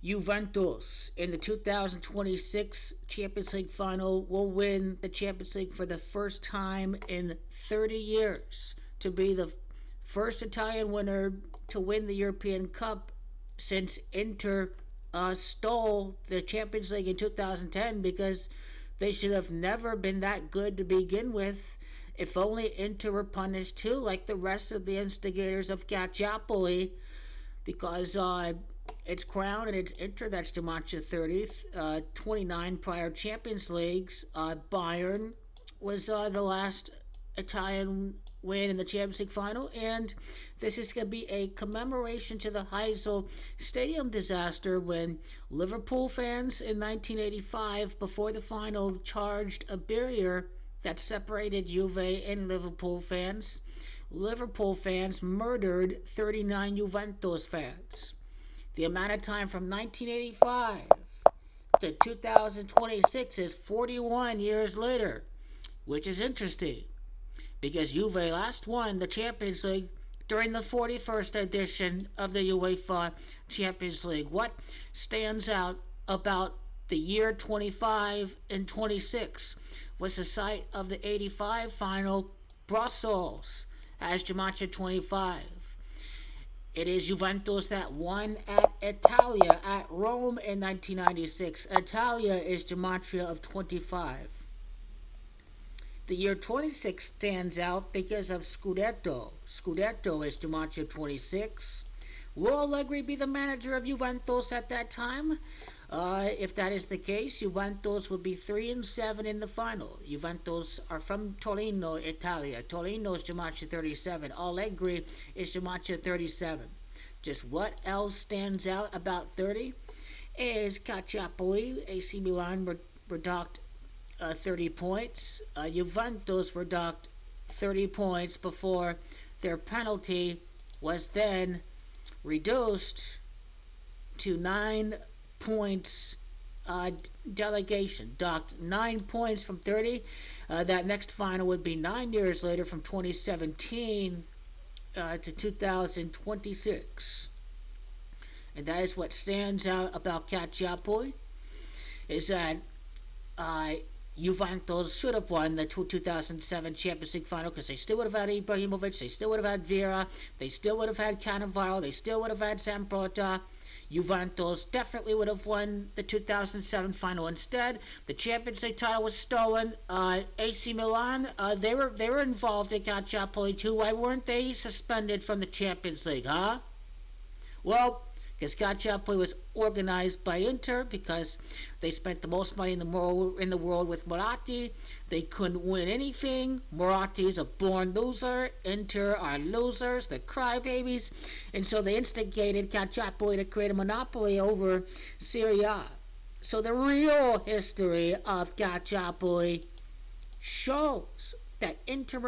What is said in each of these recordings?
Juventus in the 2026 Champions League final will win the Champions League for the first time in 30 years, to be the first Italian winner to win the European Cup since Inter stole the Champions League in 2010, because they should have never been that good to begin with. If only Inter were punished too, like the rest of the instigators of Calciopoli, because it's Crown and it's Inter that's Gematria 30th. 29 prior Champions Leagues. Bayern was the last Italian win in the Champions League final, and this is going to be a commemoration to the Heysel Stadium disaster, when Liverpool fans in 1985, before the final, charged a barrier that separated Juve and Liverpool fans. Liverpool fans murdered 39 Juventus fans. The amount of time from 1985 to 2026 is 41 years later, which is interesting, because Juve last won the Champions League during the 41st edition of the UEFA Champions League. What stands out about the year 25 and 26 was the site of the 85 final. Brussels as Gematria 25. It is Juventus that won at Italia at Rome in 1996. Italia is Gematria of 25. The year 26 stands out because of Scudetto. Scudetto is Gematria 26. Will Allegri be the manager of Juventus at that time? If that is the case, Juventus would be 3-7 in the final. Juventus are from Torino, Italia. Torino is Gematria 37. Allegri is Gematria 37. Just what else stands out about 30 is Calciopoli. AC Milan were docked 30 points. Juventus were docked 30 points before their penalty was then reduced to 9 points delegation. Docked 9 points from 30. That next final would be 9 years later, from 2017 to 2026. And that is what stands out about Calciopoli, is that Juventus should have won the 2007 Champions League final, because they still would have had Ibrahimovic, they still would have had Vieira, they still would have had Cannavaro, they still would have had Samprota. Juventus definitely would have won the 2007 final. Instead, the Champions League title was stolen. AC Milan, they were involved in Calciopoli too. Why weren't they suspended from the Champions League, huh? Well, because Calciopoli was organized by Inter, because they spent the most money in the world with Moratti. They couldn't win anything. Moratti is a born loser. Inter are losers. They're crybabies. And so they instigated Calciopoli to create a monopoly over Serie A. So the real history of Calciopoli shows that Inter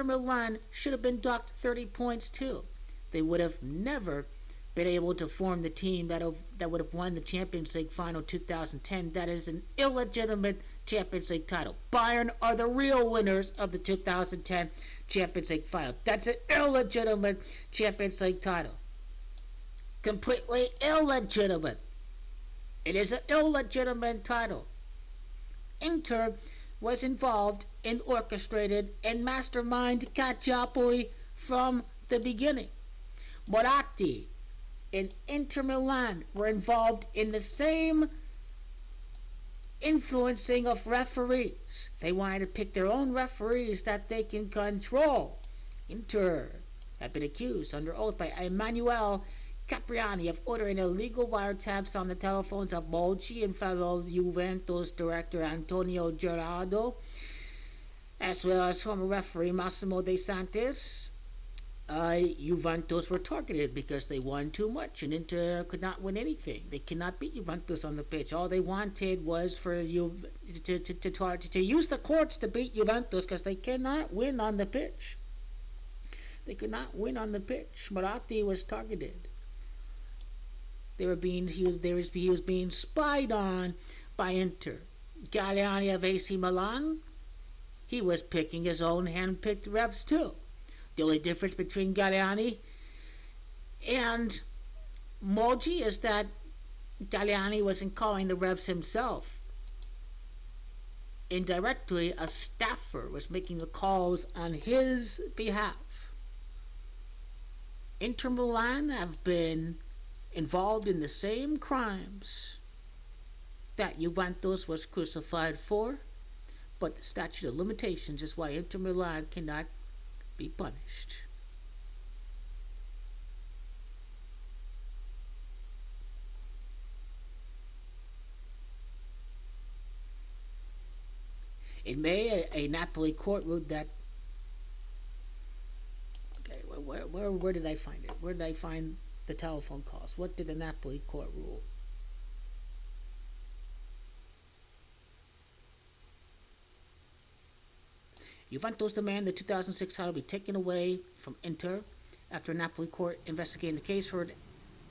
Milan should have been docked 30 points too. They would have never been able to form the team that would have won the Champions League final 2010. That is an illegitimate Champions League title. Bayern are the real winners of the 2010 Champions League final. That's an illegitimate Champions League title. Completely illegitimate. It is an illegitimate title. Inter was involved and orchestrated and masterminded Calciopoli from the beginning. Moratti and Inter Milan were involved in the same influencing of referees. They wanted to pick their own referees that they can control. Inter had been accused under oath by Emanuele Capriani of ordering illegal wiretaps on the telephones of Moggi and fellow Juventus director Antonio Gerardo, as well as former referee Massimo De Santis. Juventus were targeted because they won too much, and Inter could not win anything. They cannot beat Juventus on the pitch. All they wanted was for you to use the courts to beat Juventus, because they cannot win on the pitch. They could not win on the pitch. Moratti was targeted. He was being spied on by Inter. Galliani of AC Milan, he was picking his own hand-picked reps too. The only difference between Galliani and Moggi is that Galliani wasn't calling the refs himself. Indirectly, a staffer was making the calls on his behalf. Inter Milan have been involved in the same crimes that Juventus was crucified for, but the statute of limitations is why Inter Milan cannot be punished. In May, a Napoli court ruled that. Okay, where did I find it? Where did I find the telephone calls? What did the Napoli court rule? Juventus demand the 2006 title be taken away from Inter after a Napoli court investigating the case heard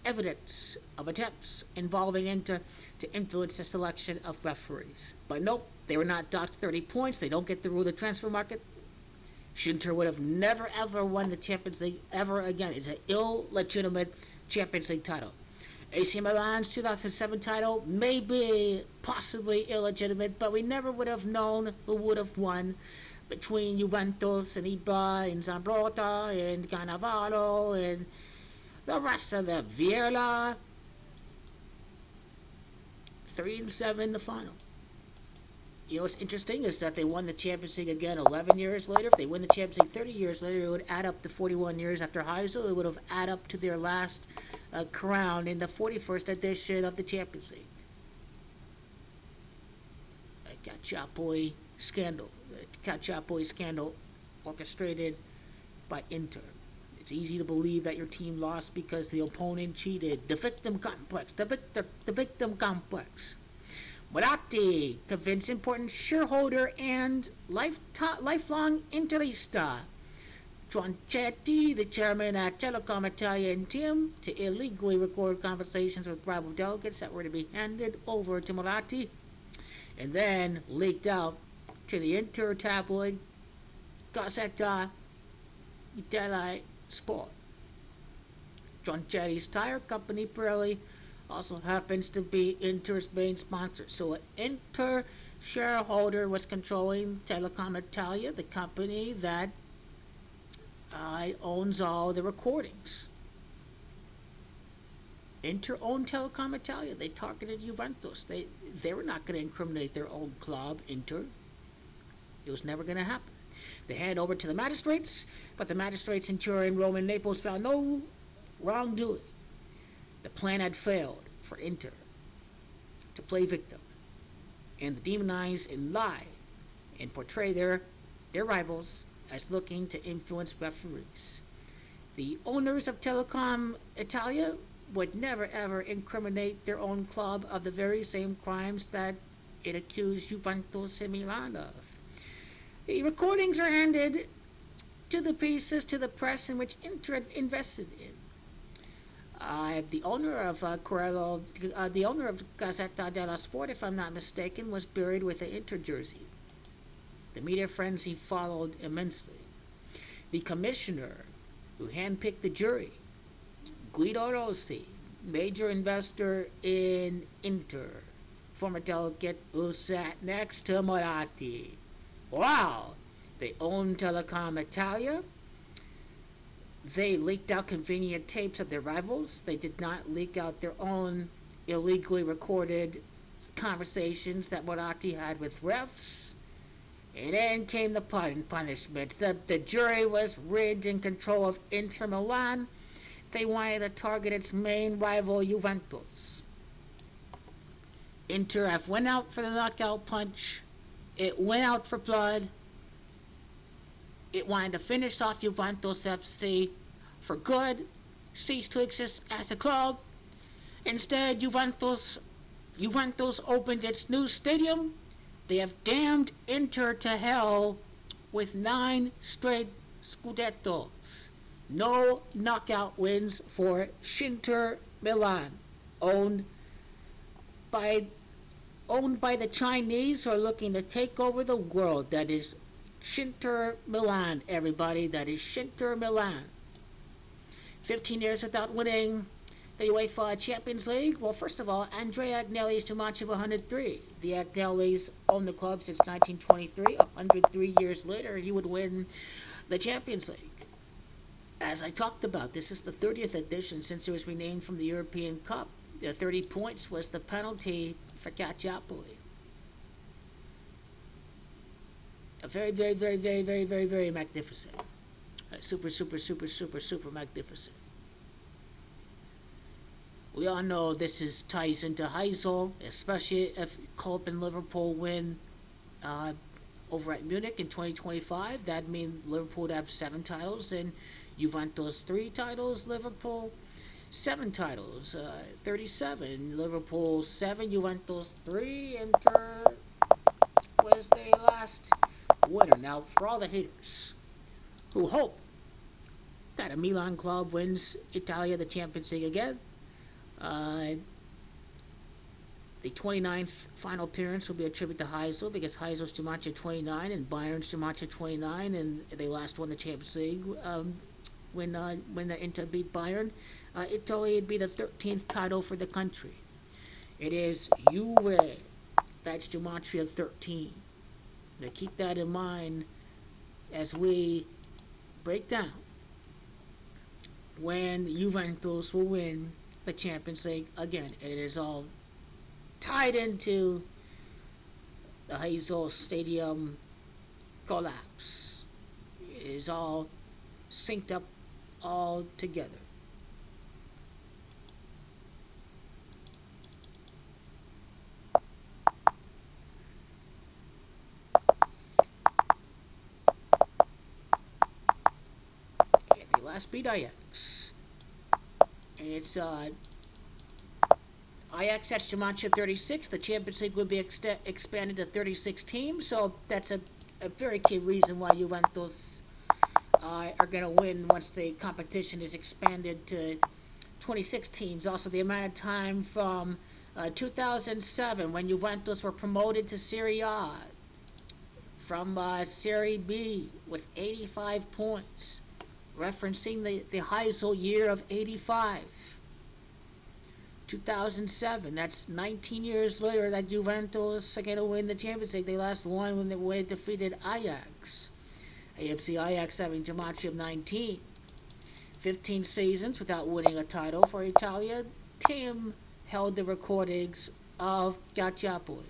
evidence of attempts involving Inter to influence the selection of referees. But nope, they were not docked 30 points. They don't get to rule the transfer market. Inter would have never ever won the Champions League ever again. It's an illegitimate Champions League title. AC Milan's 2007 title may be possibly illegitimate, but we never would have known who would have won between Juventus and Ibra and Zambrotta and Cannavaro and the rest of the Vieira. 3-7 the final. You know what's interesting is that they won the Champions League again 11 years later. If they win the Champions League 30 years later, it would add up to 41 years after Heysel. It would have add up to their last crown in the 41st edition of the Champions League. A Calciopoli scandal. Calciopoli scandal orchestrated by Inter. It's easy to believe that your team lost because the opponent cheated. The victim complex. The victim complex. Moratti convinced important shareholder and lifelong Interista Tronchetti, the chairman at Telecom Italian team, to illegally record conversations with rival delegates that were to be handed over to Moratti and then leaked out to the Inter tabloid Gazzetta dello Sport. Tronchetti's tire company, Pirelli, also happens to be Inter's main sponsor. So an Inter shareholder was controlling Telecom Italia, the company that owns all the recordings. Inter owned Telecom Italia. They targeted Juventus. They were not going to incriminate their own club, Inter. It was never going to happen. They handed over to the magistrates, but the magistrates in Turin, Rome, and Naples found no wrongdoing. The plan had failed for Inter to play victim and to demonize and lie and portray their rivals as looking to influence referees. The owners of Telecom Italia would never ever incriminate their own club of the very same crimes that it accused Juventus and Milan of. The recordings are handed to the pieces to the press in which Inter had invested in. The owner of the owner of Gazzetta dello Sport, if I'm not mistaken, was buried with an Inter jersey. The media frenzy followed immensely. The commissioner who handpicked the jury, Guido Rossi, major investor in Inter, former delegate who sat next to Moratti. Wow! They owned Telecom Italia. They leaked out convenient tapes of their rivals. They did not leak out their own illegally recorded conversations that Moratti had with refs. And then came the punishments. The jury was rigged in control of Inter Milan. They wanted to target its main rival, Juventus. Inter have went out for the knockout punch. It went out for blood. It wanted to finish off Juventus FC for good, cease to exist as a club. Instead, Juventus opened its new stadium. They have damned Inter to hell with 9 straight Scudettos. No knockout wins for Inter Milan, owned by the Chinese who are looking to take over the world. That is Inter Milan, everybody. That is Inter Milan. 15 years without winning. The UEFA Champions League. Well, first of all, Andrea Agnelli's Jumanji 103. The Agnellis owned the club since 1923. 103 years later, he would win the Champions League. As I talked about, this is the 30th edition since it was renamed from the European Cup. The 30 points was the penalty for Calciopoli. A very, very, very, very, very, very, very magnificent. Super, super, super, super, super magnificent. We all know this ties into Heysel, especially if Klopp and Liverpool win over at Munich in 2025. That'd mean Liverpool would have 7 titles, and Juventus 3 titles, Liverpool 7 titles, 37. Liverpool 7, Juventus 3, Inter was the last winner. Now, for all the haters who hope that a Milan club wins Italia the Champions League again, the 29th final appearance will be a tribute to Heysel, because Heisel's Jumanji 29 and Bayern's Jumanji 29, and they last won the Champions League when the Inter beat Bayern. Italy would be the 13th title for the country. It is Juve that's Jumanji of 13. Now keep that in mind as we break down when Juventus will win the Champions League again. It is all tied into the Heysel Stadium collapse. It is all synced up all together. And they last beat Ajax. And it's Ajax at Jumanji 36. The Champions League will be expanded to 36 teams, so that's a very key reason why Juventus are going to win once the competition is expanded to 26 teams. Also, the amount of time from 2007, when Juventus were promoted to Serie A from Serie B with 85 points, referencing the Heysel year of 85. 2007, that's 19 years later that Juventus are going to win the Champions League. They last won when they defeated Ajax. AFC Ajax having Jumanji of 19. 15 seasons without winning a title for Italia. Tim held the recordings of Calciopoli.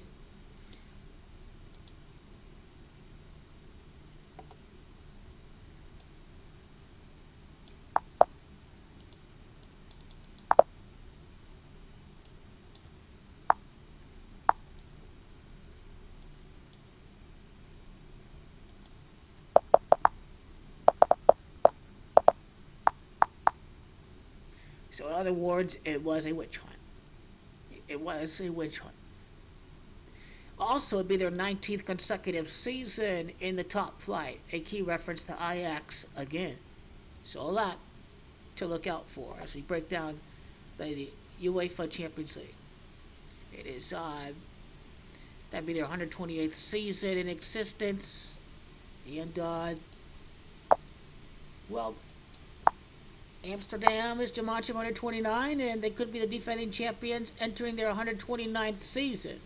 So in other words, it was a witch hunt. It was a witch hunt. Also, it'd be their 19th consecutive season in the top flight. A key reference to Ajax again. So a lot to look out for as we break down the UEFA Champions League. It is, that'd be their 128th season in existence. And, well, Amsterdam is Jumanji 129, and they could be the defending champions entering their 129th season.